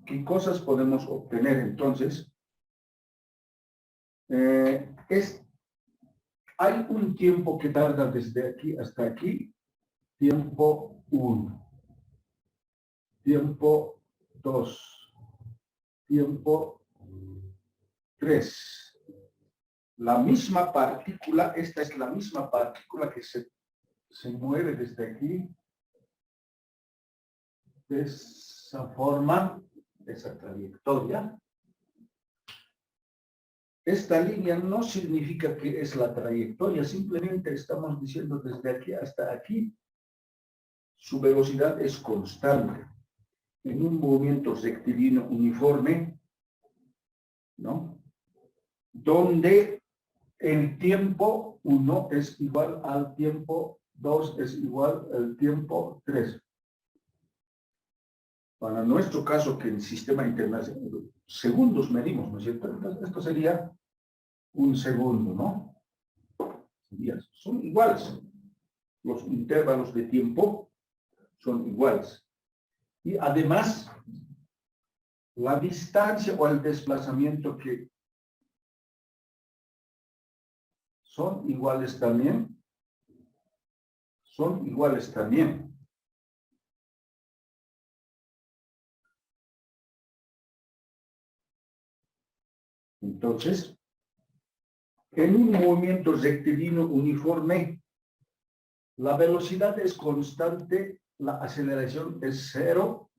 ¿Qué cosas podemos obtener entonces? Hay un tiempo que tarda desde aquí hasta aquí, tiempo 1, tiempo 2, tiempo 3. La misma partícula, esta es la misma partícula que se mueve desde aquí, de esa forma, de esa trayectoria. Esta línea no significa que es la trayectoria, simplemente estamos diciendo desde aquí hasta aquí, su velocidad es constante. En un movimiento rectilíneo uniforme, ¿no? Donde el tiempo 1 es igual al tiempo 2 es igual al tiempo 3. Para nuestro caso, que en sistema internacional, segundos medimos, ¿no es cierto? Entonces, esto sería un segundo, ¿no? Son iguales. Los intervalos de tiempo son iguales. Y además, la distancia o el desplazamiento que son iguales también. Son iguales también. Entonces, en un movimiento rectilíneo uniforme, la velocidad es constante, la aceleración es 0,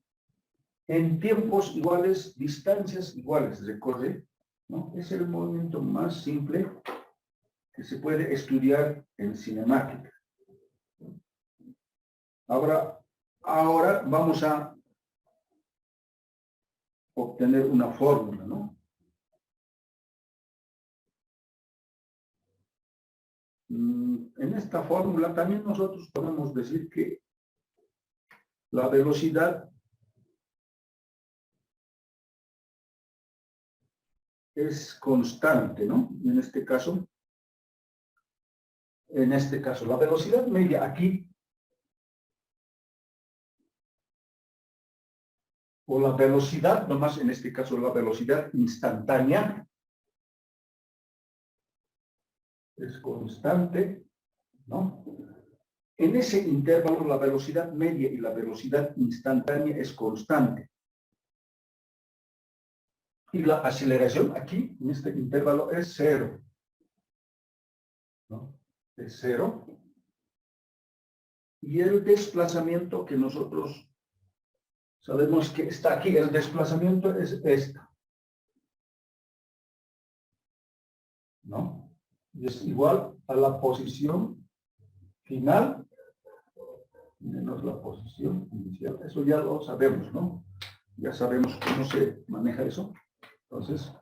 en tiempos iguales, distancias iguales, recuerde, ¿no? Es el movimiento más simple que se puede estudiar en cinemática. Ahora vamos a obtener una fórmula, ¿no? En esta fórmula también nosotros podemos decir que la velocidad es constante, ¿no? En este caso, la velocidad media aquí, o la velocidad, nomás en este caso la velocidad instantánea, es constante, ¿no? En ese intervalo la velocidad media y la velocidad instantánea es constante. Y la aceleración aquí, en este intervalo, es 0. ¿No? Es 0. Y el desplazamiento que nosotros sabemos que está aquí, el desplazamiento es esta. ¿No? Y es igual a la posición final menos la posición inicial. Eso ya lo sabemos, ¿no? Ya sabemos cómo se maneja eso. Entonces,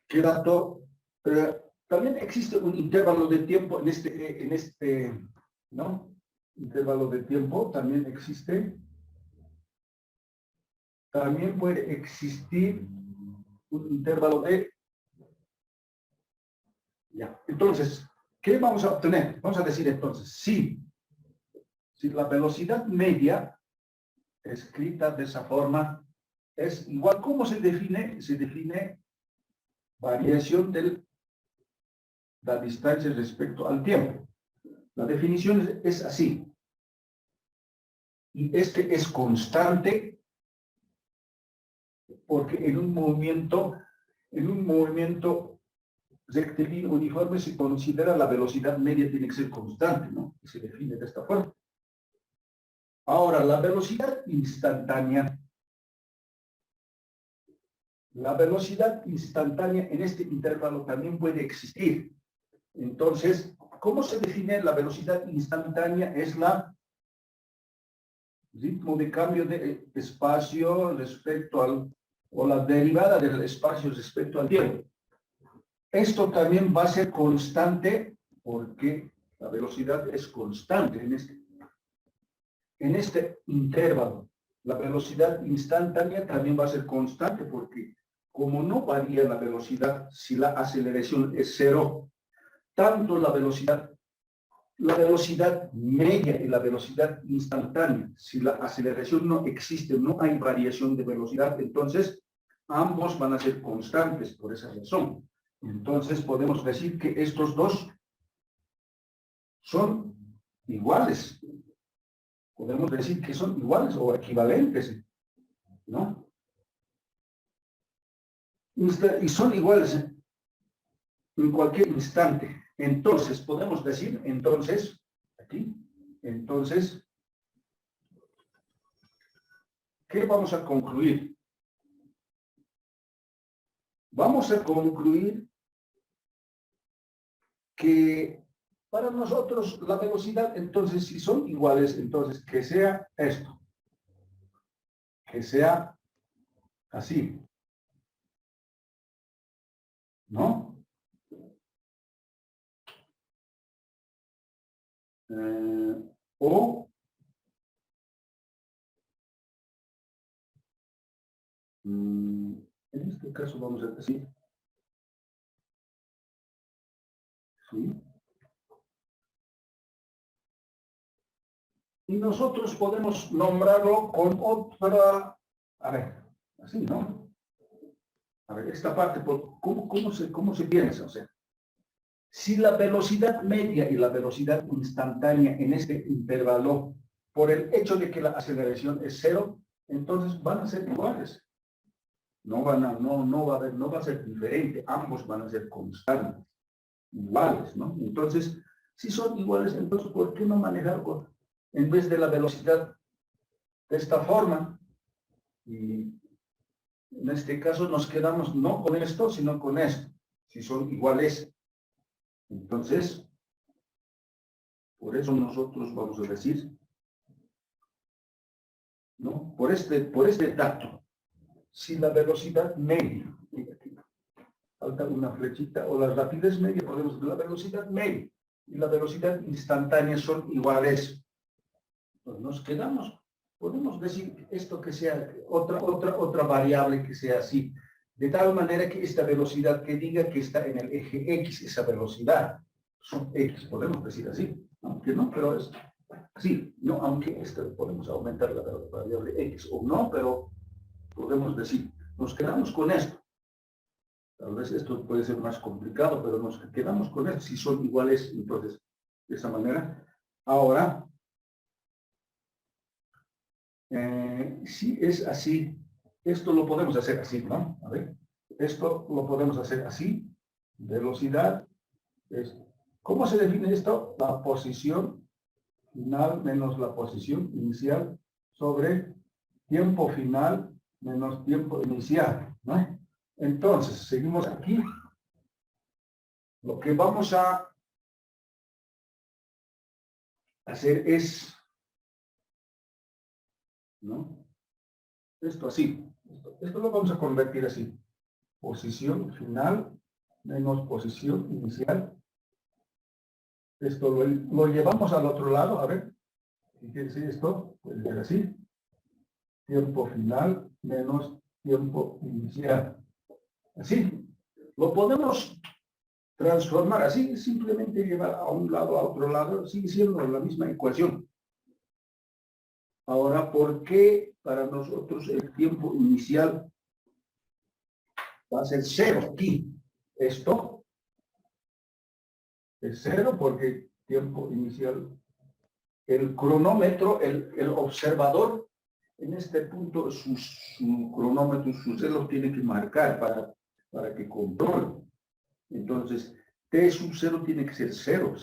¿qué dato? También existe un intervalo de tiempo en este, ¿no? Intervalo de tiempo también existe. También puede existir un intervalo de... Ya, entonces, ¿qué vamos a obtener? Vamos a decir entonces, si la velocidad media, escrita de esa forma, es igual, ¿cómo se define? Se define variación de la distancia respecto al tiempo. La definición es así. Y este es constante porque en un movimiento rectilíneo uniforme se considera la velocidad media tiene que ser constante, ¿no? Y se define de esta forma. Ahora, la velocidad instantánea en este intervalo también puede existir. Entonces, ¿cómo se define la velocidad instantánea? Es la ritmo de cambio de espacio respecto al, o la derivada del espacio respecto al tiempo. Esto también va a ser constante porque la velocidad es constante en este intervalo. La velocidad instantánea también va a ser constante porque como no varía la velocidad si la aceleración es 0, tanto la velocidad la velocidad media y la velocidad instantánea. Si la aceleración no existe, no hay variación de velocidad, entonces ambos van a ser constantes por esa razón. Entonces podemos decir que estos dos son iguales. Podemos decir que son iguales o equivalentes, ¿no? Y son iguales en cualquier instante. Entonces, podemos decir, entonces, aquí, entonces, ¿qué vamos a concluir? Vamos a concluir que para nosotros la velocidad, entonces, si son iguales, entonces, que sea esto, que sea así, ¿no? O en este caso vamos a decir, ¿sí? Y nosotros podemos nombrarlo con otra, a ver, así, ¿no? A ver, esta parte, ¿cómo se piensa? O sea, si la velocidad media y la velocidad instantánea en este intervalo, por el hecho de que la aceleración es cero, entonces van a ser iguales. No va a ser diferente, ambos van a ser constantes, iguales, ¿no? Entonces, si son iguales, entonces, ¿por qué no manejar en vez de la velocidad de esta forma? Y en este caso nos quedamos no con esto, sino con esto, si son iguales. Entonces, por eso nosotros vamos a decir, ¿no? Por este dato, si la velocidad media, aquí falta una flechita, o la rapidez media, podemos decir la velocidad media y la velocidad instantánea son iguales. Pues nos quedamos, podemos decir esto que sea otra variable que sea así, de tal manera que esta velocidad que diga que está en el eje X, esa velocidad, son X, podemos decir así, aunque no, pero es así, no, aunque podemos aumentar la variable X o no, pero podemos decir, nos quedamos con esto. Tal vez esto puede ser más complicado, pero nos quedamos con esto, si son iguales, entonces, de esa manera. Ahora, si es así, esto lo podemos hacer así, ¿no? A ver, esto lo podemos hacer así, velocidad, ¿cómo se define esto? La posición final menos la posición inicial sobre tiempo final menos tiempo inicial, ¿no? Entonces, seguimos aquí. Lo que vamos a hacer es, ¿no? Esto así. Esto lo vamos a convertir así. Posición final menos posición inicial. Esto lo llevamos al otro lado, a ver. ¿Qué quiere decir esto? Puede ser así. Tiempo final menos tiempo inicial. Así. Lo podemos transformar así, simplemente llevar a un lado a otro lado, sigue siendo la misma ecuación. Ahora, ¿por qué para nosotros el tiempo inicial va a ser cero aquí? Esto es cero porque tiempo inicial, el cronómetro, el observador, en este punto su cronómetro, su celo tiene que marcar para que controle. Entonces, T sub 0 tiene que ser 0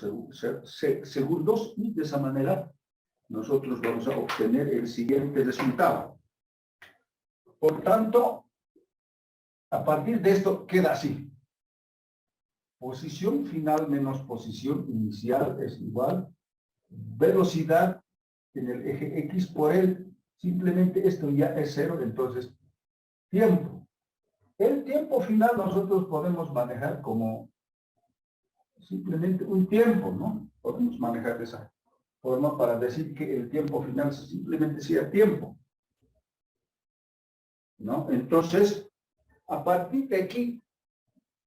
segundos y de esa manera nosotros vamos a obtener el siguiente resultado. Por tanto, a partir de esto queda así. Posición final menos posición inicial es igual velocidad en el eje X por él. Simplemente esto ya es 0, entonces tiempo. El tiempo final nosotros podemos manejar como simplemente un tiempo, ¿no? Podemos manejar de esa forma para decir que el tiempo final simplemente sea tiempo, ¿no? Entonces, a partir de aquí,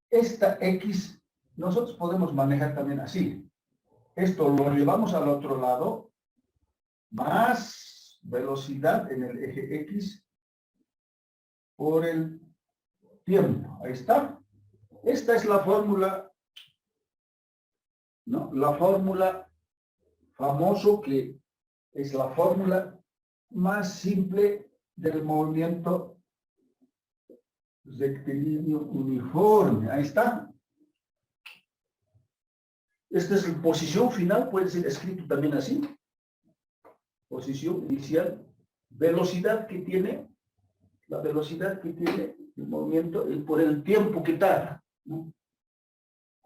esta X, nosotros podemos manejar también así. Esto lo llevamos al otro lado, más velocidad en el eje X por el tiempo. Ahí está. Esta es la fórmula, ¿no? La fórmula famoso que es la fórmula más simple del movimiento rectilíneo uniforme. Ahí está. Esta es la posición final, puede ser escrito también así. Posición inicial, velocidad que tiene, la velocidad que tiene el movimiento por el tiempo que tarda, ¿no?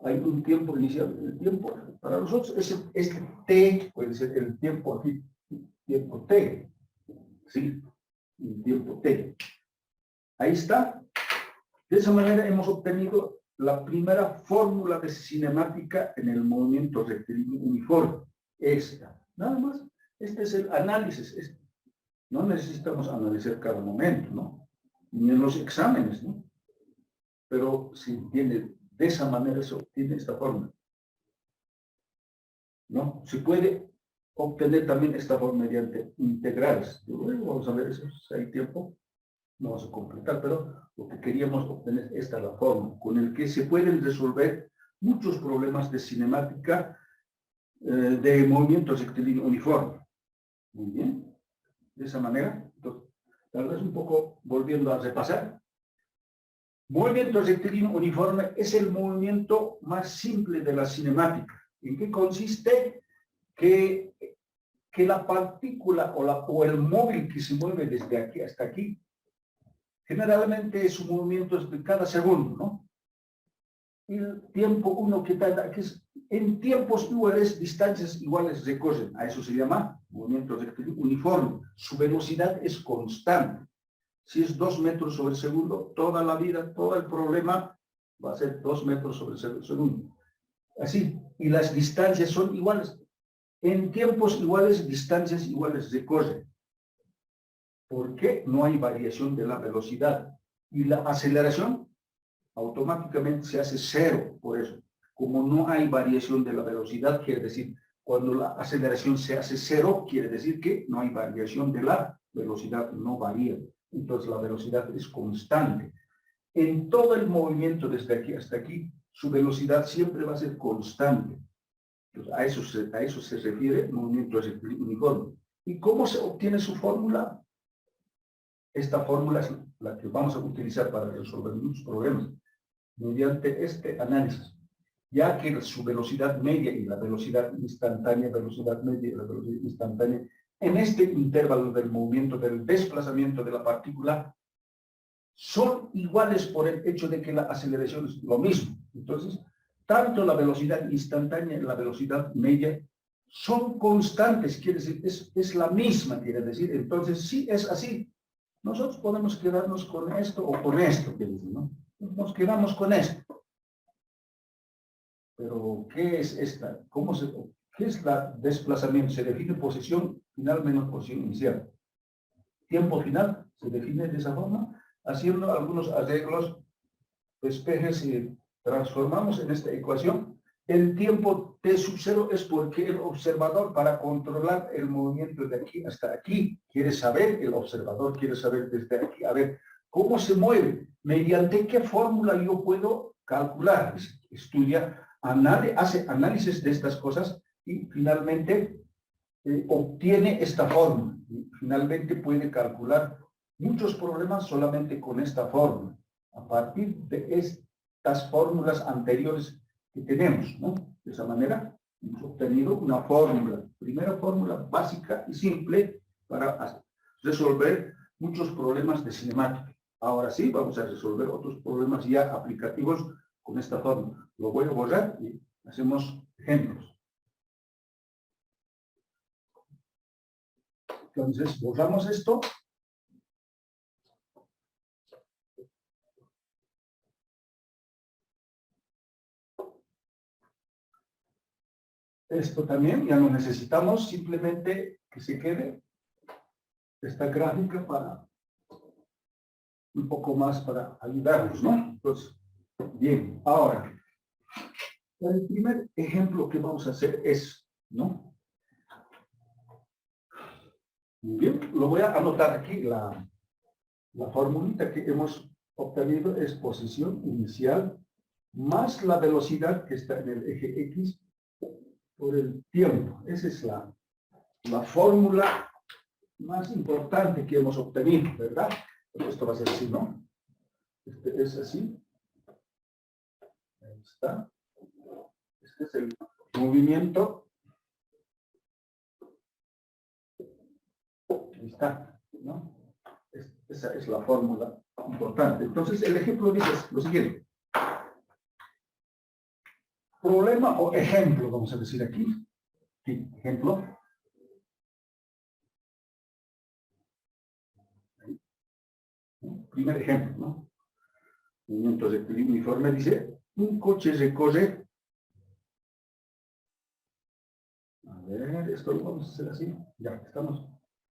Hay un tiempo inicial, el tiempo para nosotros es t, puede ser el tiempo aquí, tiempo t, ¿sí? El tiempo t. Ahí está. De esa manera hemos obtenido la primera fórmula de cinemática en el movimiento rectilíneo uniforme. Esta, nada más. Este es el análisis. No necesitamos analizar cada momento, ¿no? Ni en los exámenes, ¿no? Pero si entiende de esa manera, se obtiene esta fórmula, ¿no? Se puede obtener también esta fórmula mediante integrales. Luego vamos a ver eso, si hay tiempo, no vamos a completar, pero lo que queríamos obtener, esta es la fórmula, con el que se pueden resolver muchos problemas de cinemática de movimiento rectilíneo uniforme. Muy bien. De esa manera, entonces, tal vez un poco volviendo a repasar. Movimiento rectilíneo uniforme es el movimiento más simple de la cinemática. ¿En qué consiste? Que la partícula o el móvil que se mueve desde aquí hasta aquí, generalmente su movimiento es de cada segundo, ¿no? Y el tiempo uno que tarda, que es en tiempos iguales, distancias iguales recorren. A eso se llama movimiento rectilíneo uniforme. Su velocidad es constante. Si es 2 metros sobre segundo, toda la vida, todo el problema va a ser 2 metros sobre segundo. Así, y las distancias son iguales. En tiempos iguales, distancias iguales recorren. ¿Por qué? No hay variación de la velocidad. Y la aceleración automáticamente se hace cero, por eso. Como no hay variación de la velocidad, quiere decir, cuando la aceleración se hace cero, quiere decir que no hay variación de la velocidad, no varía. Entonces la velocidad es constante. En todo el movimiento desde aquí hasta aquí, su velocidad siempre va a ser constante. Entonces, a eso se refiere movimiento uniforme. ¿Y cómo se obtiene su fórmula? Esta fórmula es la que vamos a utilizar para resolver muchos problemas, mediante este análisis, ya que su velocidad media y la velocidad instantánea, en este intervalo del movimiento, del desplazamiento de la partícula, son iguales por el hecho de que la aceleración es lo mismo. Entonces, tanto la velocidad instantánea y la velocidad media son constantes, quiere decir, es la misma, quiere decir. Entonces, si es así, nosotros podemos quedarnos con esto o con esto, quiere decir, ¿no? Nos quedamos con esto. Pero, ¿qué es esta? ¿Qué es la desplazamiento? Se define posición final menos posición inicial. Tiempo final se define de esa forma, haciendo algunos arreglos, despejes y transformamos en esta ecuación. El tiempo t sub 0 es porque el observador, para controlar el movimiento de aquí hasta aquí, quiere saber, el observador quiere saber desde aquí, a ver, ¿cómo se mueve? ¿Mediante qué fórmula yo puedo calcular? Estudia, hace análisis de estas cosas y finalmente obtiene esta fórmula. Y finalmente puede calcular muchos problemas solamente con esta fórmula, a partir de estas fórmulas anteriores que tenemos, ¿no? De esa manera hemos obtenido una fórmula, primera fórmula básica y simple para resolver muchos problemas de cinemática. Ahora sí, vamos a resolver otros problemas ya aplicativos con esta fórmula. Lo voy a borrar y hacemos ejemplos. Entonces, borramos esto. Esto también ya no necesitamos, simplemente que se quede esta gráfica para un poco más para ayudarnos, ¿no? Entonces, bien, ahora, El primer ejemplo que vamos a hacer es, ¿no? Muy bien, lo voy a anotar aquí. La formulita que hemos obtenido es posición inicial más la velocidad que está en el eje X por el tiempo. Esa es la fórmula más importante que hemos obtenido, ¿verdad? Pues esto va a ser así, ¿no? Este es así. Ahí está. Este es el movimiento. Ahí está, ¿no? Esa es la fórmula importante. Entonces, el ejemplo dice lo siguiente. Problema o ejemplo, vamos a decir aquí. Sí, ejemplo. Primer ejemplo, ¿no? Movimiento rectilíneo uniforme dice, un coche recorre. A ver, esto lo vamos a hacer así. Ya, estamos.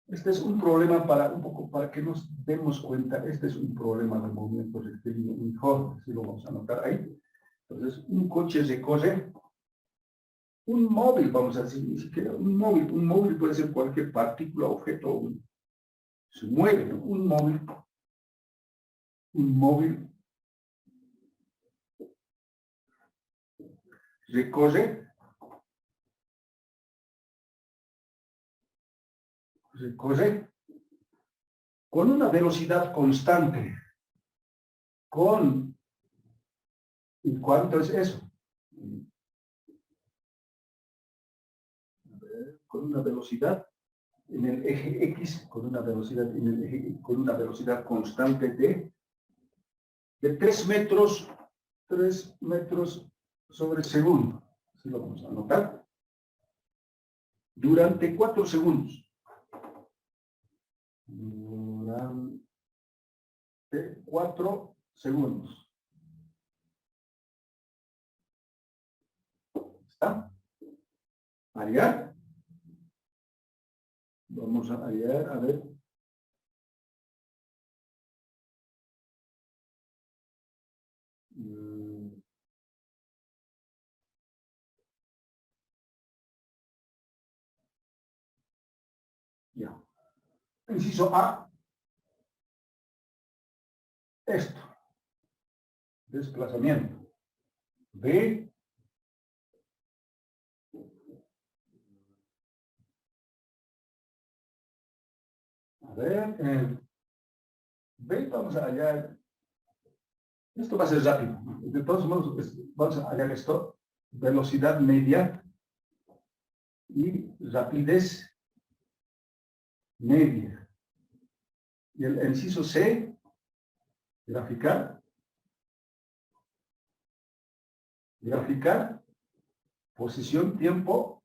Este es un problema un poco para que nos demos cuenta. Este es un problema del movimiento rectilíneo uniforme. Así lo vamos a anotar ahí. Entonces, un coche recorre. Un móvil, vamos a decir, ni siquiera un móvil. Un móvil puede ser cualquier partícula, objeto, se mueve, ¿no? Un móvil recorre con una velocidad constante. ¿Y cuánto es eso? Con una velocidad en el eje X, con una velocidad constante de 3 metros sobre segundo. Así lo vamos a anotar. Durante 4 segundos. Durante 4 segundos. ¿Está? Variar. Vamos a variar, a ver. Ya. Inciso A. Esto. Desplazamiento. B. A ver. B, vamos a hallar. Esto va a ser rápido. De todos modos, vamos a hallar esto. Velocidad media y rapidez media. Y el inciso C, graficar, posición, tiempo,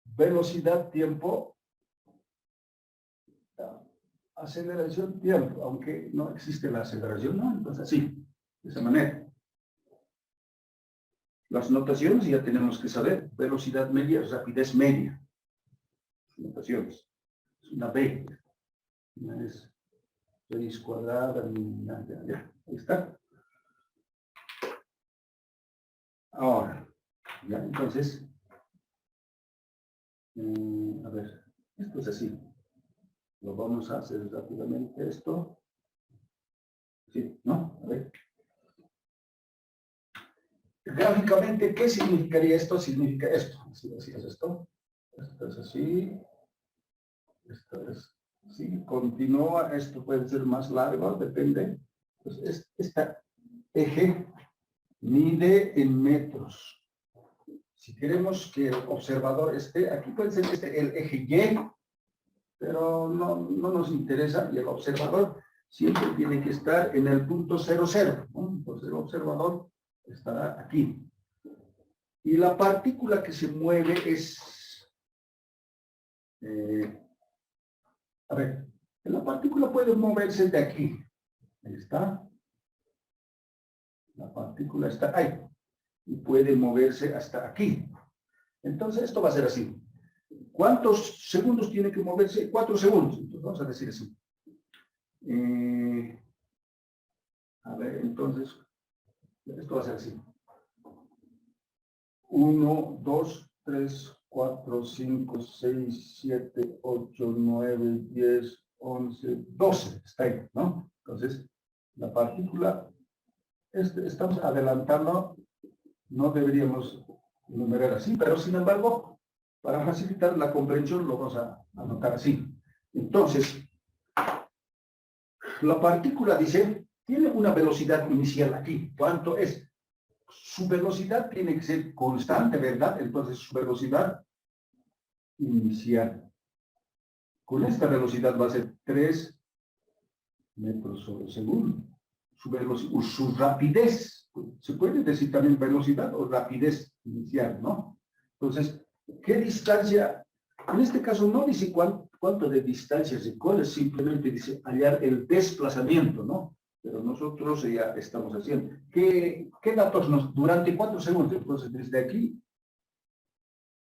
velocidad, tiempo, aceleración, tiempo, aunque no existe la aceleración, ¿no? Entonces así, de esa manera. Las notaciones ya tenemos que saber, velocidad media, rapidez media. Notaciones. Es una B. No es raíz cuadrada, ya. Ahí está. Ahora, ya, entonces, a ver, esto es así. Lo vamos a hacer rápidamente esto. Sí, ¿no? A ver. Gráficamente, ¿qué significaría esto? Significa esto. Así es esto. Esto es así. Esto es así. Continúa. Esto puede ser más largo, depende. Pues este eje mide en metros. Si queremos que el observador esté, aquí puede ser el eje Y, pero no nos interesa, y el observador siempre tiene que estar en el punto 00, ¿no? Entonces el observador estará aquí. Y la partícula que se mueve es... a ver, la partícula puede moverse de aquí. Ahí está. La partícula está ahí. Y puede moverse hasta aquí. Entonces esto va a ser así. ¿Cuántos segundos tiene que moverse? 4 segundos. Entonces vamos a decir así. A ver, entonces, Esto va a ser así. 1, 2, 3, 4, 5, 6, 7, 8, 9, 10, 11, 12. Está ahí, ¿no? Entonces, la partícula, estamos adelantando, no deberíamos enumerar así, pero sin embargo, para facilitar la comprensión lo vamos a anotar así. Entonces, la partícula dice, tiene una velocidad inicial aquí. ¿Cuánto es? Su velocidad tiene que ser constante, ¿verdad? Entonces su velocidad inicial. Con esta velocidad va a ser 3 metros sobre segundo. Su rapidez, se puede decir también velocidad o rapidez inicial, ¿no? Entonces, ¿qué distancia? En este caso no dice cuánto de distancia se corre, simplemente dice hallar el desplazamiento, ¿no? Pero nosotros ya estamos haciendo. ¿Qué datos nos? Durante 4 segundos. Entonces, desde aquí,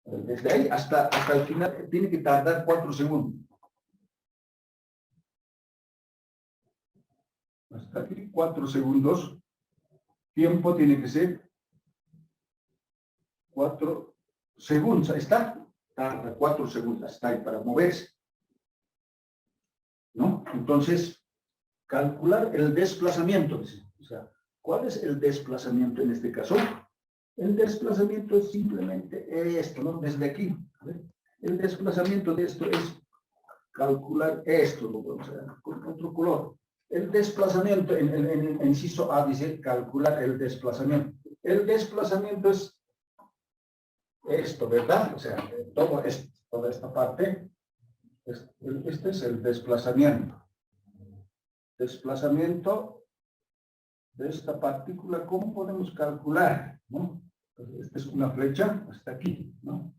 desde ahí hasta el final, tiene que tardar 4 segundos. Hasta aquí, 4 segundos. Tiempo tiene que ser 4 segundos. Ahí está. Tarda 4 segundos. Está ahí para moverse, ¿no? Entonces, calcular el desplazamiento. O sea, ¿cuál es el desplazamiento en este caso? El desplazamiento es simplemente esto, ¿no? Desde aquí. A ver, el desplazamiento de esto es calcular esto, lo vamos a ver con otro color. El desplazamiento, en el inciso A dice calcular el desplazamiento. El desplazamiento es esto, ¿verdad? O sea, todo esto, toda esta parte, este es el desplazamiento. Desplazamiento de esta partícula, ¿cómo podemos calcular? ¿No? Entonces, esta es una flecha hasta aquí, ¿no?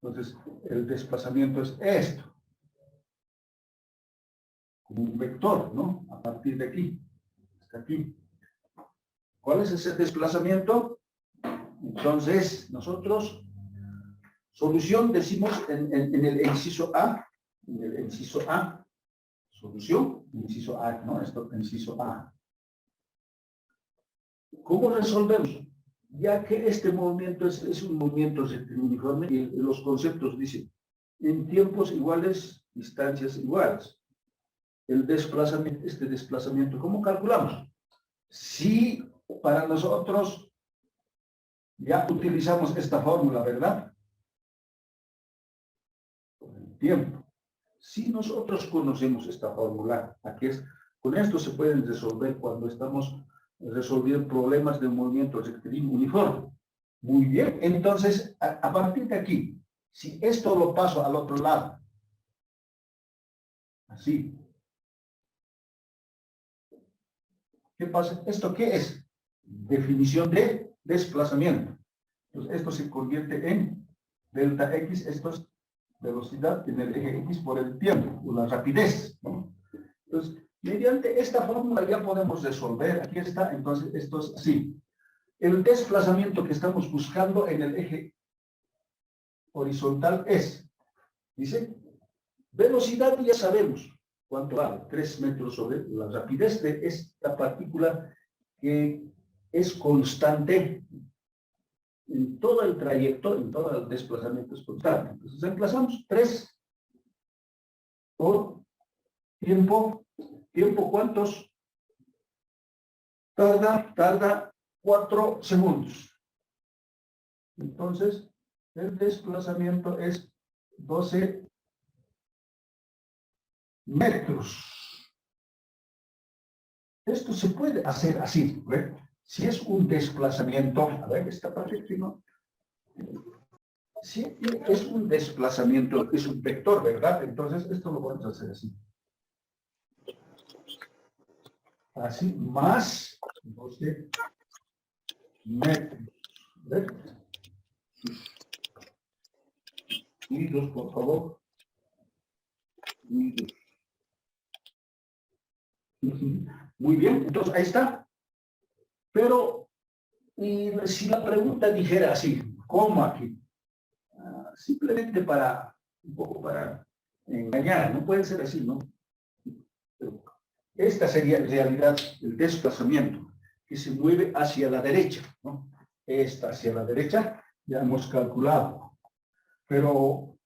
Entonces, el desplazamiento es esto. Como un vector, ¿no? A partir de aquí, hasta aquí. ¿Cuál es ese desplazamiento? Entonces, nosotros, solución decimos en el inciso A, solución, inciso A, ¿no? Esto, inciso A. ¿Cómo resolvemos? Ya que este movimiento es un movimiento uniforme y los conceptos dicen, en tiempos iguales, distancias iguales. El desplazamiento, este desplazamiento, ¿cómo calculamos? Si para nosotros ya utilizamos esta fórmula, ¿verdad? Por el tiempo. Si nosotros conocemos esta fórmula, aquí es, con esto se pueden resolver cuando estamos resolviendo problemas de movimiento rectilíneo uniforme. Muy bien, entonces, a partir de aquí, si esto lo paso al otro lado, así, ¿qué pasa? ¿Esto qué es? Definición de desplazamiento. Entonces, esto se convierte en delta X, esto es velocidad en el eje X por el tiempo, o la rapidez, ¿no? Entonces, mediante esta fórmula ya podemos resolver, aquí está, entonces esto es así. El desplazamiento que estamos buscando en el eje horizontal es, dice, velocidad ya sabemos cuánto vale, 3 metros sobre la rapidez de esta partícula que es constante en todo el trayecto, en todo el desplazamiento es constante. Entonces reemplazamos 3 por tiempo. ¿Tiempo cuántos? Tarda 4 segundos. Entonces, el desplazamiento es 12 metros. Esto se puede hacer así, ¿ve? Si es un desplazamiento, a ver, esta parte, ¿no? Si es un desplazamiento, es un vector, ¿verdad? Entonces, esto lo vamos a hacer así. Así, más 12 metros. ¿Ves? Unidos, por favor. Unidos. Muy bien, entonces ahí está. Pero, y si la pregunta dijera así, ¿cómo aquí? Simplemente un poco para engañar, no puede ser así, ¿no? Pero esta sería en realidad el desplazamiento que se mueve hacia la derecha, ¿no? Esta hacia la derecha ya hemos calculado, pero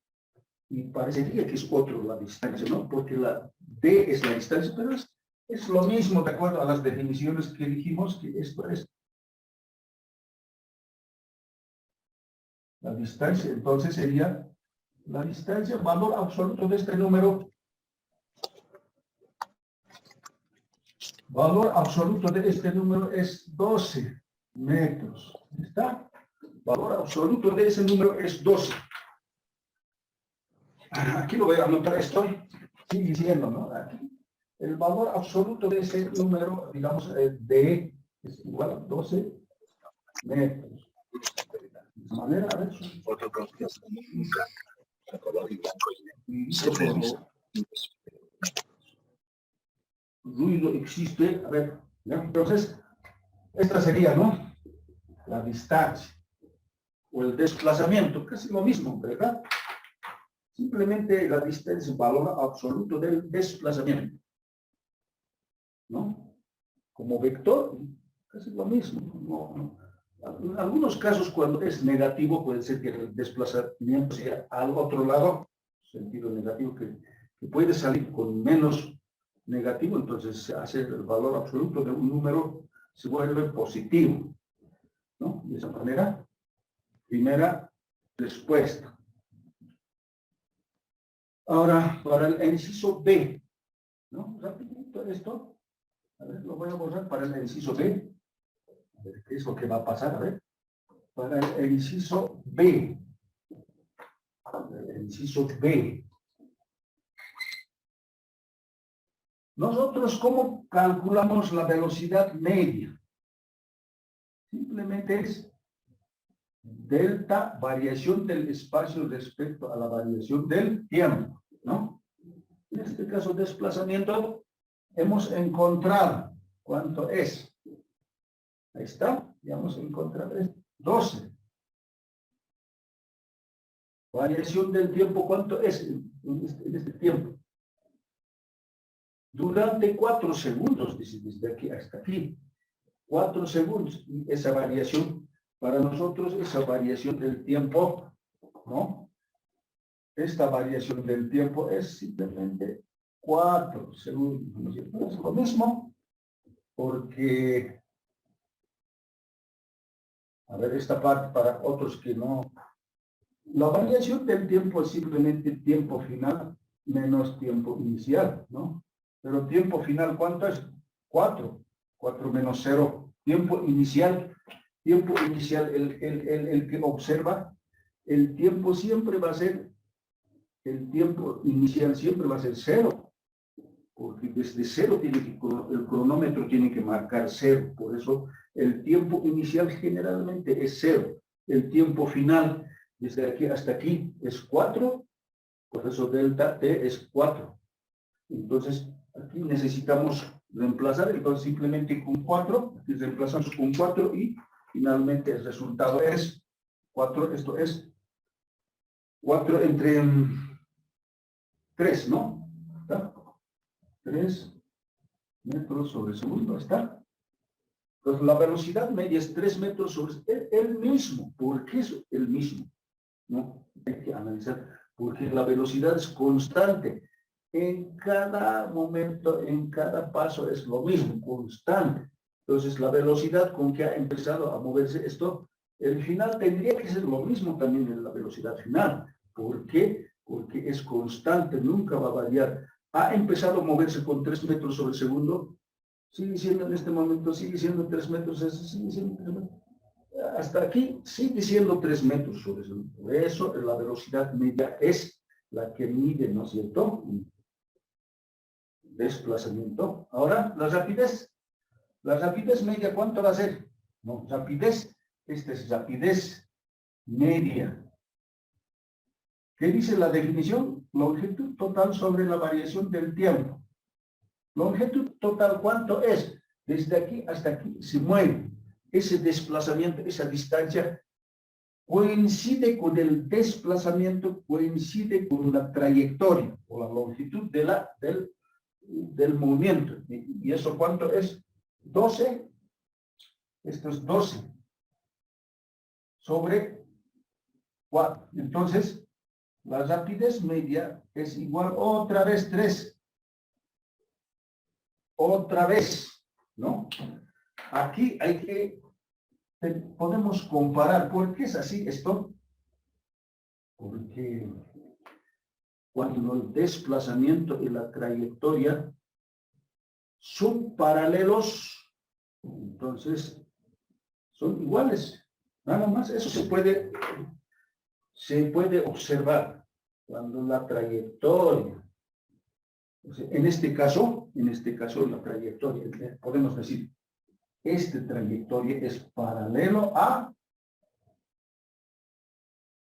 y parecería que es otro la distancia, ¿no? Porque la D es la distancia, pero es lo mismo de acuerdo a las definiciones que dijimos, que esto es la distancia. Entonces sería la distancia, valor absoluto de este número. Valor absoluto de este número es 12 metros. ¿Está? Valor absoluto de ese número es 12. Aquí lo voy a anotar esto. Sigue diciendo, ¿no? Aquí. El valor absoluto de ese número, digamos, D es igual a 12 metros. De esa manera, a ver. Ruido existe. A ver, ¿ya? Entonces, esta sería, ¿no? La distancia o el desplazamiento, casi lo mismo, ¿verdad? Simplemente la distancia es valor absoluto del desplazamiento, ¿no? Como vector, casi lo mismo. No. En algunos casos, cuando es negativo, puede ser que el desplazamiento sea al otro lado, sentido negativo, que puede salir con menos negativo, entonces se hace el valor absoluto de un número, se vuelve positivo, ¿no? De esa manera, primera respuesta. Ahora, para el inciso B, ¿no? Rapidito esto. A ver, lo voy a borrar para el inciso B. A ver, ¿qué es lo que va a pasar? A ver. Para el inciso B. El inciso B. Nosotros, ¿cómo calculamos la velocidad media? Simplemente es delta, variación del espacio respecto a la variación del tiempo, ¿no? En este caso, desplazamiento, hemos encontrado cuánto es. Ahí está, ya hemos encontrado, es 12. Variación del tiempo, ¿cuánto es en este tiempo? Durante 4 segundos, dice, desde aquí hasta aquí. 4 segundos. Y esa variación, para nosotros, esa variación del tiempo, ¿no? Esta variación del tiempo es simplemente 4 segundos. ¿No es cierto? Es lo mismo, porque, a ver, esta parte para otros que no. La variación del tiempo es simplemente tiempo final menos tiempo inicial, ¿no? Pero tiempo final, ¿cuánto es? 4. 4 menos 0. Tiempo inicial, el que observa, el tiempo siempre va a ser, el tiempo inicial siempre va a ser 0. Porque desde 0 tiene que, el cronómetro tiene que marcar 0. Por eso el tiempo inicial generalmente es 0. El tiempo final, desde aquí hasta aquí, es 4. Por eso delta T es 4. Entonces, aquí necesitamos reemplazar, entonces simplemente con 4, aquí reemplazamos con 4 y finalmente el resultado es 4, esto es 4 entre 3, ¿no? ¿Está? 3 metros sobre segundo, ¿está? Entonces la velocidad media es 3 metros sobre el mismo. ¿Por qué es el mismo? ¿No? Hay que analizar, porque la velocidad es constante. En cada momento, en cada paso es lo mismo, constante. Entonces, la velocidad con que ha empezado a moverse esto, el final tendría que ser lo mismo también en la velocidad final. ¿Por qué? Porque es constante, nunca va a variar. Ha empezado a moverse con 3 metros sobre segundo, sigue siendo en este momento, sigue siendo 3 metros, sigue siendo 3 metros. Hasta aquí sigue siendo 3 metros sobre segundo. Por eso la velocidad media es la que mide, ¿no es cierto?, desplazamiento. Ahora, la rapidez. La rapidez media, ¿cuánto va a ser? No, rapidez, esta es rapidez media. ¿Qué dice la definición? Longitud total sobre la variación del tiempo. Longitud total, ¿cuánto es? Desde aquí hasta aquí se mueve. Ese desplazamiento, esa distancia, coincide con el desplazamiento, coincide con la trayectoria o la longitud del movimiento. ¿Y eso cuánto es? 12 Esto es 12 sobre 4. Entonces, la rapidez media es igual otra vez 3. Otra vez, ¿no? Aquí hay que, podemos comparar. ¿Por qué es así esto? Porque cuando el desplazamiento y la trayectoria son paralelos, entonces son iguales. Nada más, eso se puede observar cuando la trayectoria, en este caso la trayectoria, podemos decir, esta trayectoria es paralelo a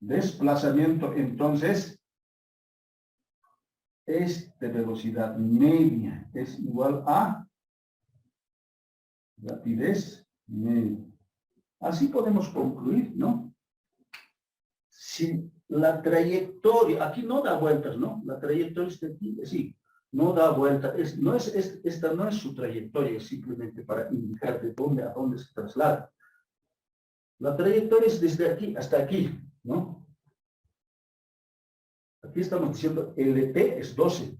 desplazamiento, entonces esta velocidad media es igual a rapidez media. Así podemos concluir, ¿no? Si la trayectoria, aquí no da vueltas, ¿no? La trayectoria está aquí, sí, no da vuelta. Esta no es su trayectoria, es simplemente para indicar de dónde a dónde se traslada. La trayectoria es desde aquí hasta aquí, ¿no? Aquí estamos diciendo LT es 12.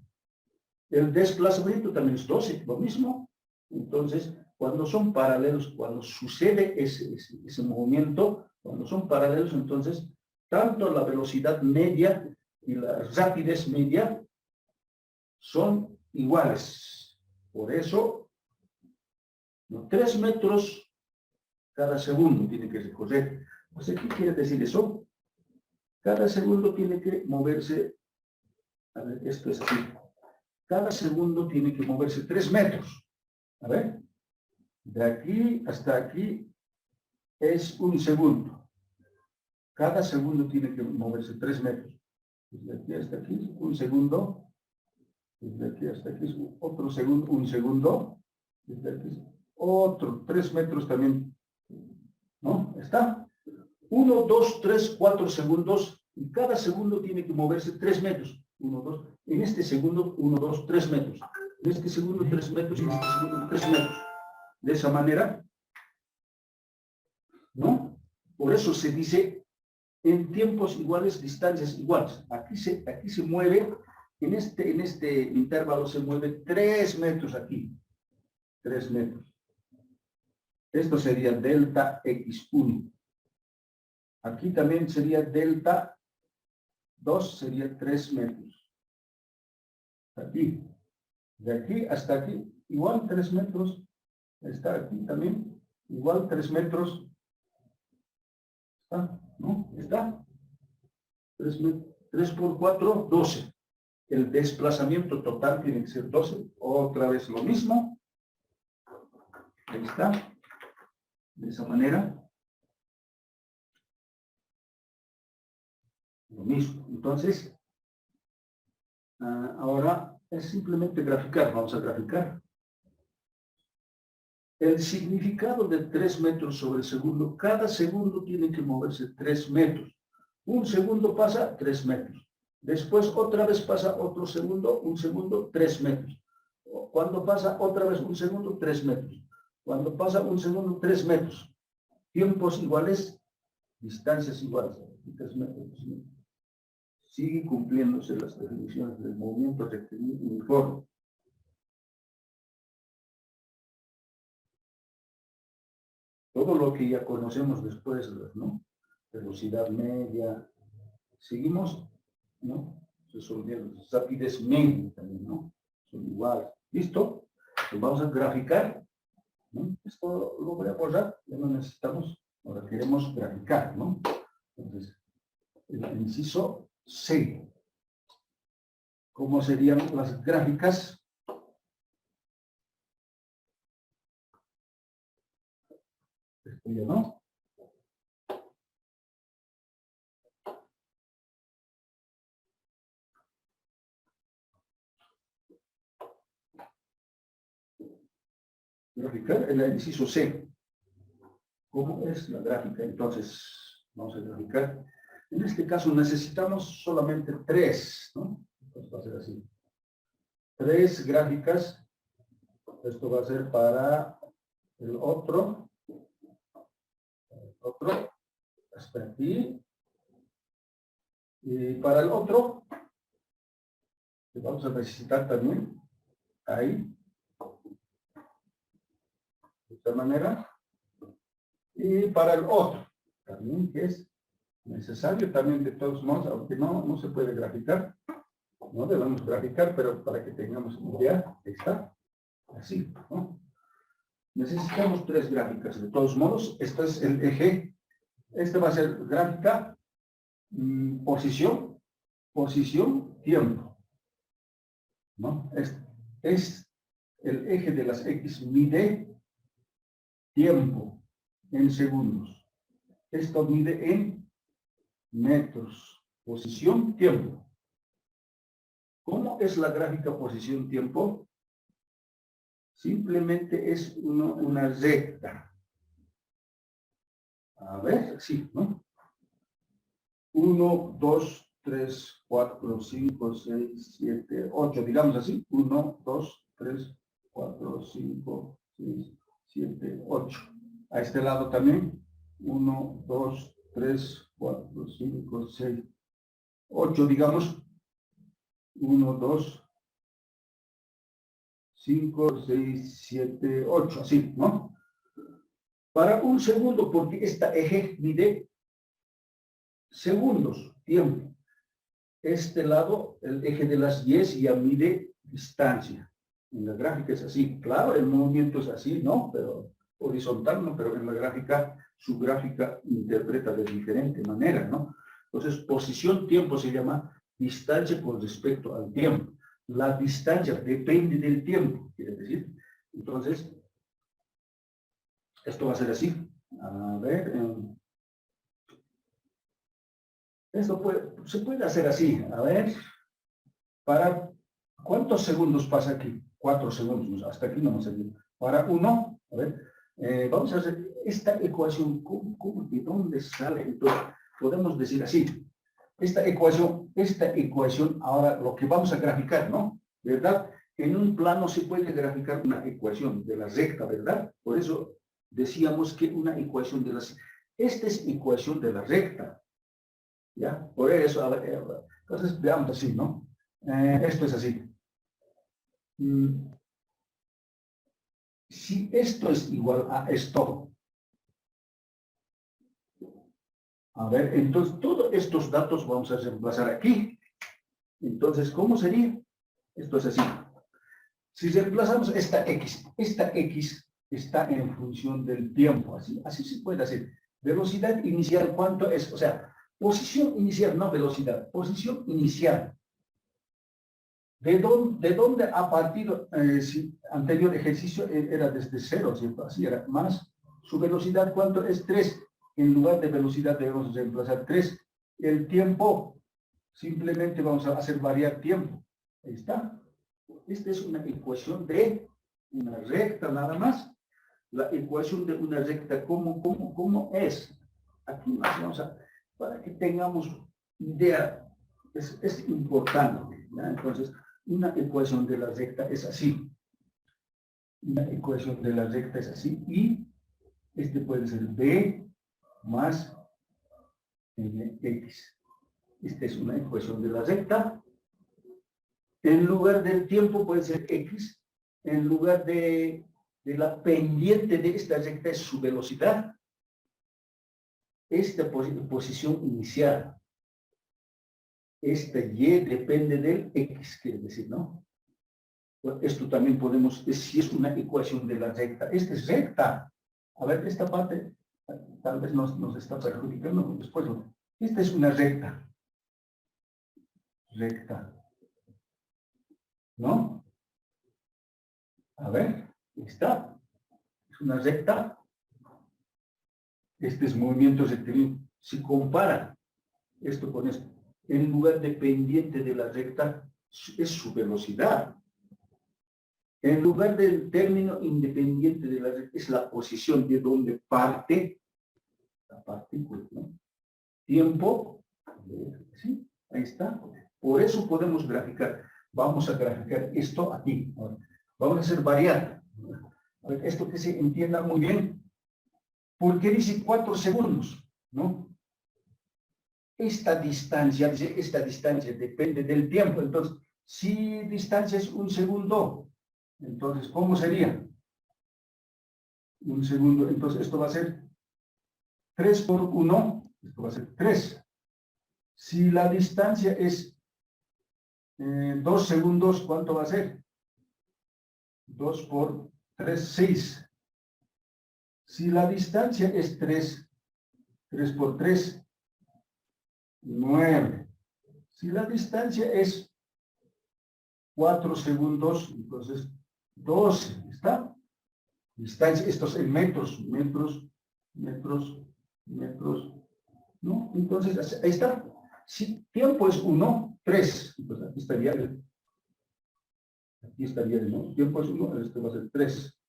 El desplazamiento también es 12, lo mismo. Entonces, cuando son paralelos, cuando sucede ese movimiento, cuando son paralelos, entonces, tanto la velocidad media y la rapidez media son iguales. Por eso, 3 metros cada segundo tiene que recorrer. Pues, ¿qué quiere decir eso? Cada segundo tiene que moverse, a ver, esto es así. Cada segundo tiene que moverse 3 metros. A ver, de aquí hasta aquí es un segundo. Cada segundo tiene que moverse 3 metros. Desde aquí hasta aquí, un segundo. Desde aquí hasta aquí es otro segundo, un segundo. Desde aquí otro, 3 metros también. ¿No? ¿Está? 1, 2, 3, 4 segundos. Y cada segundo tiene que moverse 3 metros. 1, 2. En este segundo, 1, 2, 3 metros. En este segundo, 3 metros. En este segundo, 3 metros. De esa manera, ¿no? Por eso se dice en tiempos iguales, distancias iguales. Aquí se mueve, en este intervalo se mueve 3 metros aquí. 3 metros. Esto sería delta x1. Aquí también sería delta 2, sería 3 metros. Aquí. De aquí hasta aquí, igual 3 metros. Está aquí también, igual 3 metros. ¿Está? ¿No? ¿Está? 3 por 4, 12. El desplazamiento total tiene que ser 12. Otra vez lo mismo. Ahí está. De esa manera. Lo mismo. Entonces, ahora es simplemente graficar. Vamos a graficar. El significado de 3 metros sobre segundo, cada segundo tiene que moverse 3 metros. Un segundo pasa 3 metros. Después otra vez pasa otro segundo, un segundo, 3 metros. Cuando pasa otra vez un segundo, 3 metros. Cuando pasa un segundo, 3 metros. Tiempos iguales, distancias iguales. 3 metros. Sigue cumpliéndose las definiciones del movimiento rectilíneo uniforme. Todo lo que ya conocemos después, ¿no? Velocidad media. Seguimos, ¿no? Resolviendo. Rapidez media también, ¿no? Son iguales. ¿Listo? Pues vamos a graficar, ¿no? Esto lo voy a borrar, ya no necesitamos. Ahora queremos graficar, ¿no? Entonces, el inciso C. ¿Cómo serían las gráficas? Esto ya no. Graficar el inciso C. ¿Cómo es la gráfica? Entonces, vamos a graficar. En este caso necesitamos solamente 3, ¿no? Entonces va a ser así. 3 gráficas. Esto va a ser para el otro. otro, hasta aquí. Y para el otro, que vamos a necesitar también, ahí, de esta manera. Y para el otro, también que es necesario también de todos modos, aunque no se puede graficar, no debemos graficar, pero para que tengamos idea, está así, ¿no? Necesitamos 3 gráficas. De todos modos, este es el eje. Este va a ser gráfica, posición, tiempo, ¿no? Es el eje de las X mide tiempo en segundos. Esto mide en metros. Posición, tiempo. ¿Cómo es la gráfica posición, tiempo? Simplemente es una recta. A ver, sí, ¿no? 1, 2, 3, 4, 5, 6, 7, 8, digamos así. 1, 2, 3, 4, 5, 6, 7, 8. A este lado también. 1, 2, 3, 4, 5, 6, 8, digamos. 1, 2, 5, 6, 7, 8, así, ¿no? Para un segundo, porque esta eje mide segundos, tiempo. Este lado, el eje de las Y ya mide distancia. En la gráfica es así. Claro, el movimiento es así, ¿no? Pero horizontal, ¿no? Pero en la gráfica, su gráfica interpreta de diferente manera, ¿no? Entonces, posición, tiempo se llama distancia con respecto al tiempo. La distancia depende del tiempo, quiere decir. Entonces, esto va a ser así. A ver, esto se puede hacer así. A ver, ¿para cuántos segundos pasa aquí? 4 segundos, hasta aquí no hemos seguido. Para 1, a ver, vamos a hacer esta ecuación. ¿De dónde sale? Entonces, podemos decir así. Esta ecuación, ahora lo que vamos a graficar, ¿no? ¿Verdad? En un plano se puede graficar una ecuación de la recta, ¿verdad? Por eso decíamos que una ecuación de las... Esta es ecuación de la recta. ¿Ya? Por eso, a ver, entonces veamos así, ¿no? Esto es así. Si esto es igual a esto, a ver, entonces todos estos datos vamos a reemplazar aquí. Entonces, ¿cómo sería? Esto es así. Si reemplazamos esta X está en función del tiempo, así se puede hacer. Velocidad inicial, ¿cuánto es? O sea, posición inicial, no velocidad, posición inicial. ¿De dónde ha partido? Si anterior ejercicio era desde 0, ¿cierto? Así era. Más su velocidad, ¿cuánto es? 3. En lugar de velocidad debemos reemplazar 3. El tiempo, simplemente vamos a hacer variar tiempo. Ahí está. Esta es una ecuación de una recta nada más. La ecuación de una recta, ¿cómo es? Aquí vamos a, para que tengamos idea, es importante, ¿ya? Entonces, una ecuación de la recta es así. Una ecuación de la recta es así. Y este puede ser B más X. Esta es una ecuación de la recta. En lugar del tiempo puede ser X. En lugar de la pendiente de esta recta es su velocidad. Esta posición inicial. Esta Y depende del X, quiere decir, ¿no? Esto también podemos, si es una ecuación de la recta. Esta es recta. A ver, esta parte tal vez nos está perjudicando después. Esta es una recta. Recta. ¿No? A ver, está. Es una recta. Este es movimiento rectilíneo. Si compara esto con esto, en lugar de pendiente de la recta, es su velocidad. En lugar del término independiente de la recta, es la posición de donde parte la partícula, ¿no? Tiempo, ¿sí? Ahí está. Por eso podemos graficar. Vamos a graficar esto aquí. Vamos a hacer variar. Esto que se entienda muy bien. ¿Por qué dice 4 segundos? ¿No? Esta distancia depende del tiempo. Entonces, si distancia es 1 segundo, entonces, ¿cómo sería? 1 segundo. Entonces, esto va a ser 3 por 1. Esto va a ser 3. Si la distancia es 2 segundos, ¿cuánto va a ser? 2 por 3, 6. Si la distancia es 3, 3 por 3, 9. Si la distancia es 4 segundos, entonces 12, ¿está? Distancia, estos en metros, ¿no? Entonces, ahí está. Si tiempo es 1, 3, pues aquí estaría ¿no? Tiempo es 1, esto va a ser 3.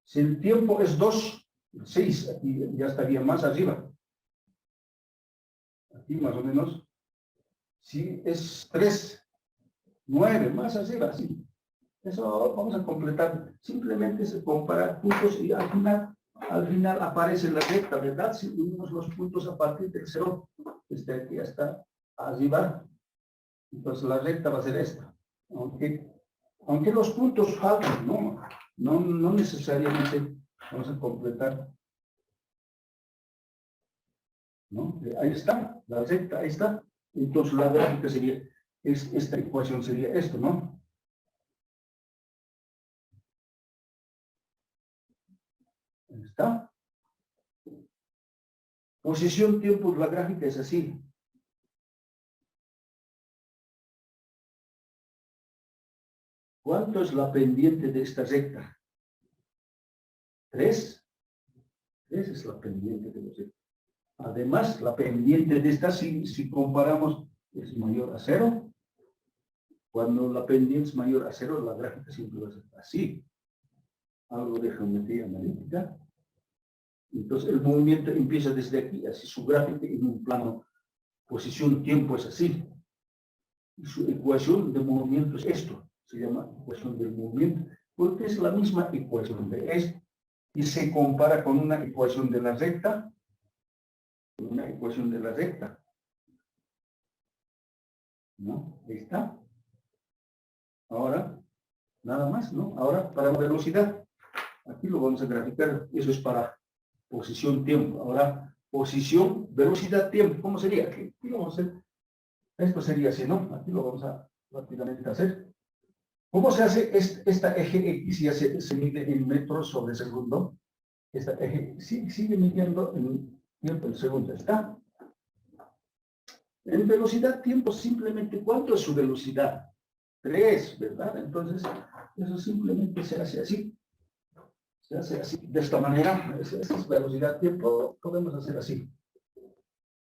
Si el tiempo es 2, 6, aquí ya estaría más arriba. Aquí más o menos. Si es 3, 9, más arriba, sí. Eso vamos a completar. Simplemente se compara puntos y al final aparece la recta, ¿verdad? Si unimos los puntos a partir del 0, desde aquí hasta arriba, entonces la recta va a ser esta. Aunque los puntos faltan, no necesariamente vamos a completar. ¿No? Ahí está, la recta, ahí está. Entonces la gráfica sería, esta ecuación sería esto, ¿no? Ahí está. Posición, tiempo, la gráfica es así. ¿Cuánto es la pendiente de esta recta? 3. 3 es la pendiente de la recta. Además, la pendiente de esta, si comparamos, es mayor a 0. Cuando la pendiente es mayor a 0, la gráfica siempre va a ser así. Algo de geometría analítica. Entonces, el movimiento empieza desde aquí, así su gráfica en un plano, posición, tiempo es así. Y su ecuación de movimiento es esto, se llama ecuación del movimiento, porque es la misma ecuación de esto. Y se compara con una ecuación de la recta, ¿no? Ahí está. Ahora, nada más, ¿no? Ahora, para velocidad, aquí lo vamos a graficar, eso es para posición, tiempo. Ahora, posición, velocidad, tiempo, ¿cómo sería? Aquí lo vamos a hacer. Esto sería así, ¿no? Aquí lo vamos a rápidamente hacer. ¿Cómo se hace esta eje X? Ya se mide en metros sobre segundo. Esta eje sigue midiendo en tiempo en segundo. ¿Está? En velocidad, tiempo, simplemente, ¿cuánto es su velocidad? 3, ¿verdad? Entonces, eso simplemente se hace así. Se hace así, de esta manera. Esa es velocidad, tiempo, podemos hacer así.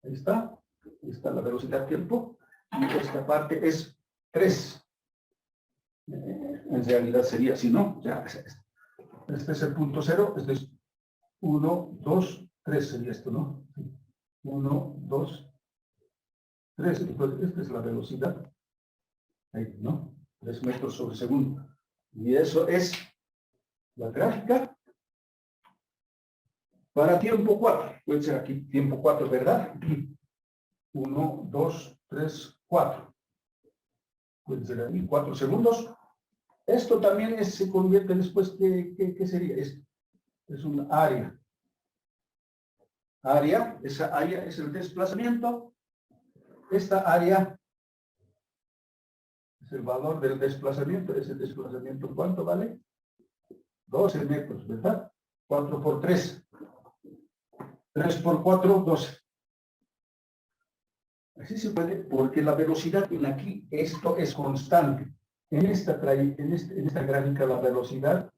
Ahí está. Ahí está la velocidad, tiempo. Y esta parte es 3. En realidad sería así, ¿no? Ya, este es el punto 0, este es 1, 2, 3 sería esto, ¿no? 1, 2, 3, entonces esta es la velocidad, ahí, ¿no? 3 metros sobre segundo. Y eso es la gráfica para tiempo 4. Puede ser aquí tiempo 4, ¿verdad? 1, 2, 3, 4. Puede ser aquí 4 segundos. Esto también se convierte después, ¿qué sería esto? Es un área. Esa área es el desplazamiento. Esta área es el valor del desplazamiento. Ese desplazamiento, ¿cuánto vale? 12 metros, ¿verdad? 4 por 3. 3 por 4, 12. Así se puede, porque la velocidad en aquí, esto es constante. En esta gráfica, la velocidad,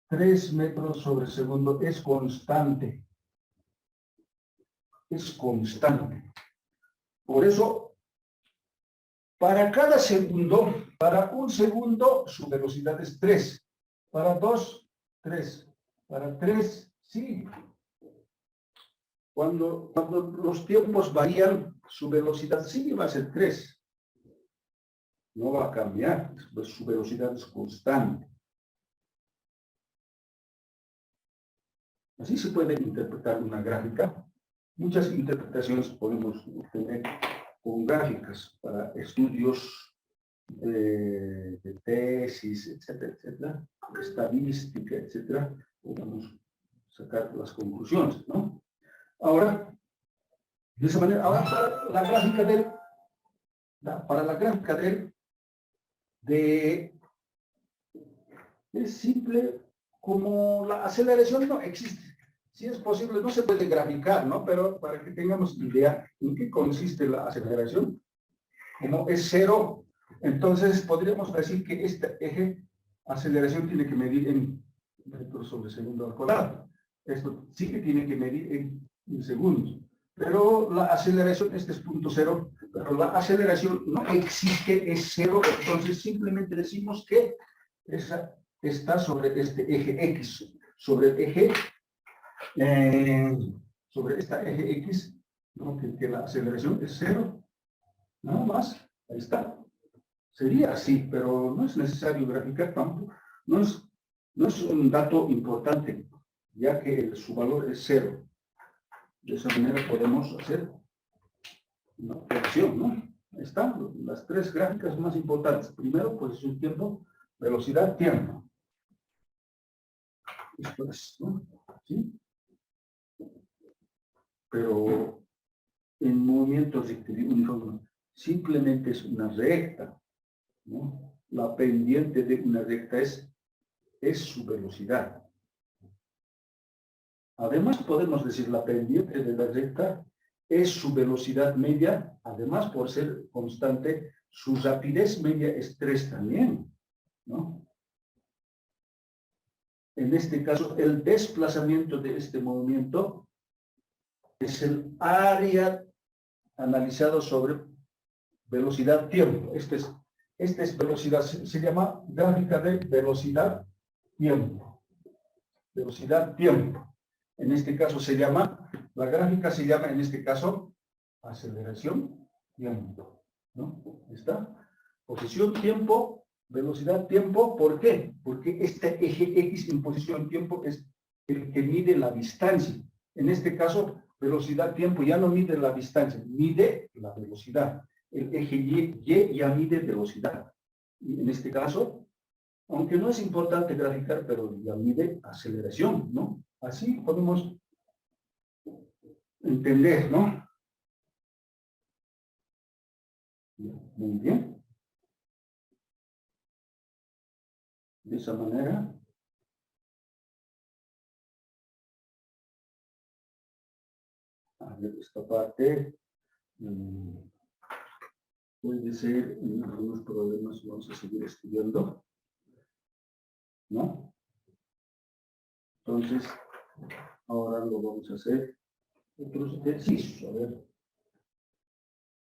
3 metros sobre segundo, es constante. Es constante. Por eso, para cada segundo, para un segundo, su velocidad es 3. Para 2, 3. Para 3, sí. Cuando los tiempos varían, su velocidad sí va a ser 3. No va a cambiar, pues su velocidad es constante. Así se puede interpretar una gráfica. Muchas interpretaciones podemos tener con gráficas para estudios de tesis, etcétera, etcétera, estadística, etcétera. Podemos sacar las conclusiones, ¿no? Ahora, de esa manera, ahora para la gráfica es simple, como la aceleración no existe. Si es posible, no se puede graficar, ¿no? Pero para que tengamos idea en qué consiste la aceleración, como es cero, entonces podríamos decir que este eje aceleración tiene que medir en metros sobre segundo al cuadrado. Esto sí que tiene que medir en segundos. Pero la aceleración, este es punto cero, pero la aceleración no existe, es cero, entonces simplemente decimos que esa está sobre este eje X, sobre el eje, sobre esta eje X, ¿no? que la aceleración es cero, nada más, ahí está. Sería así, pero no es necesario graficar tampoco, no es un dato importante, ya que su valor es cero. De esa manera podemos hacer una operación, ¿no? Ahí están las tres gráficas más importantes. Primero, posición tiempo, velocidad, tiempo. Esto es, ¿no? ¿Sí? Pero en movimientos uniformes simplemente es una recta, ¿no? La pendiente de una recta es su velocidad. Además, podemos decir la pendiente de la recta es su velocidad media, además por ser constante, su rapidez media es 3 también, ¿no? En este caso, el desplazamiento de este movimiento es el área analizado sobre velocidad-tiempo. Esta es velocidad, se llama gráfica de velocidad-tiempo. Velocidad-tiempo. En este caso la gráfica se llama, en este caso, aceleración-tiempo, ¿no? ¿Está? Posición-tiempo, velocidad-tiempo, ¿por qué? Porque este eje X en posición-tiempo es el que mide la distancia. En este caso, velocidad-tiempo ya no mide la distancia, mide la velocidad. El eje Y ya mide velocidad. Y en este caso, aunque no es importante graficar, pero ya mide aceleración, ¿no? Así podemos entender, ¿no? Muy bien. De esa manera. A ver, esta parte puede ser en algunos problemas, vamos a seguir estudiando, ¿no? Entonces, ahora lo vamos a hacer otros ejercicios. A ver.